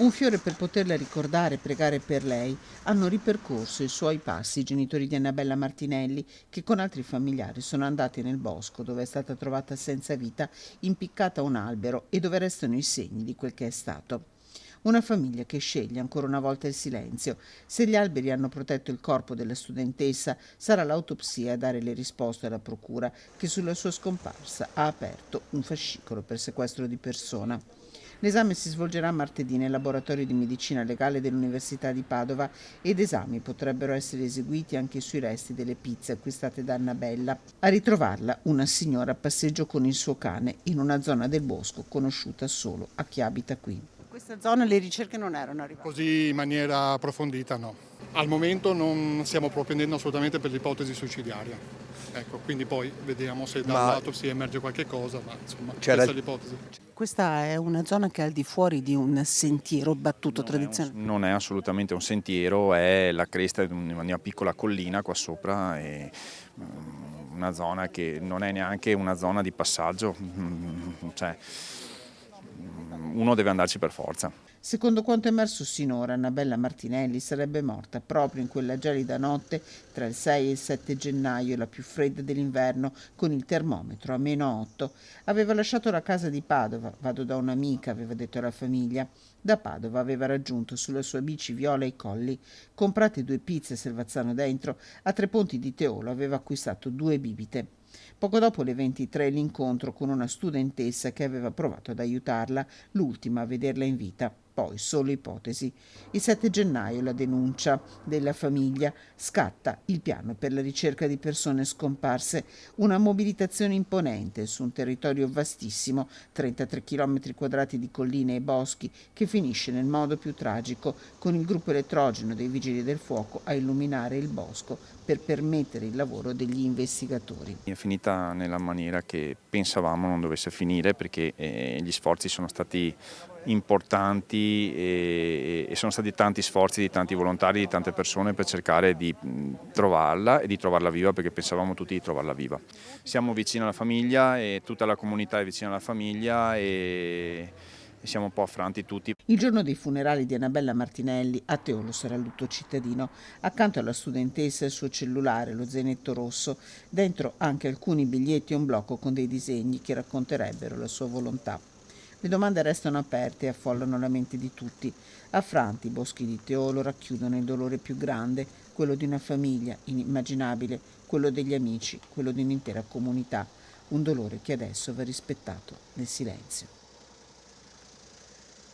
Un fiore per poterla ricordare e pregare per lei hanno ripercorso i suoi passi i genitori di Annabella Martinelli, che con altri familiari sono andati nel bosco dove è stata trovata senza vita, impiccata a un albero e dove restano i segni di quel che è stato. Una famiglia che sceglie ancora una volta il silenzio. Se gli alberi hanno protetto il corpo della studentessa, sarà l'autopsia a dare le risposte alla procura, che sulla sua scomparsa ha aperto un fascicolo per sequestro di persona. L'esame si svolgerà martedì nel laboratorio di medicina legale dell'Università di Padova ed esami potrebbero essere eseguiti anche sui resti delle pizze acquistate da Annabella. A ritrovarla una signora a passeggio con il suo cane in una zona del bosco conosciuta solo a chi abita qui. In questa zona le ricerche non erano arrivate. Così in maniera approfondita no. Al momento non stiamo propendendo assolutamente per l'ipotesi suicidiaria. Ecco, quindi poi vediamo se dall'autopsia emerge qualche cosa, ma insomma questa è l'ipotesi. Questa è una zona che è al di fuori di un sentiero battuto tradizionale. Non è assolutamente un sentiero, è la cresta di una piccola collina qua sopra, e una zona che non è neanche una zona di passaggio, cioè uno deve andarci per forza. Secondo quanto emerso sinora, Annabella Martinelli sarebbe morta proprio in quella gelida notte tra il 6 e il 7 gennaio, la più fredda dell'inverno, con il termometro a -8. Aveva lasciato la casa di Padova, vado da un'amica, aveva detto alla famiglia. Da Padova aveva raggiunto sulla sua bici viola i colli, comprate 2 pizze Servazzano dentro, a Tre Ponti di Teolo aveva acquistato 2 bibite. Poco dopo le 23 l'incontro con una studentessa che aveva provato ad aiutarla, l'ultima a vederla in vita. Poi solo ipotesi. Il 7 gennaio la denuncia della famiglia, scatta il piano per la ricerca di persone scomparse, una mobilitazione imponente su un territorio vastissimo, 33 km quadrati di colline e boschi, che finisce nel modo più tragico con il gruppo elettrogeno dei vigili del fuoco a illuminare il bosco per permettere il lavoro degli investigatori. È finita nella maniera che pensavamo non dovesse finire, perché gli sforzi sono stati importanti e sono stati tanti sforzi di tanti volontari, di tante persone per cercare di trovarla e di trovarla viva, perché pensavamo tutti di trovarla viva. Siamo vicini alla famiglia e tutta la comunità è vicina alla famiglia e siamo un po' affranti tutti. Il giorno dei funerali di Annabella Martinelli a Teolo sarà lutto cittadino. Accanto alla studentessa il suo cellulare, lo zainetto rosso, dentro anche alcuni biglietti e un blocco con dei disegni che racconterebbero la sua volontà. Le domande restano aperte e affollano la mente di tutti. Affranti, i boschi di Teolo racchiudono il dolore più grande, quello di una famiglia inimmaginabile, quello degli amici, quello di un'intera comunità. Un dolore che adesso va rispettato nel silenzio.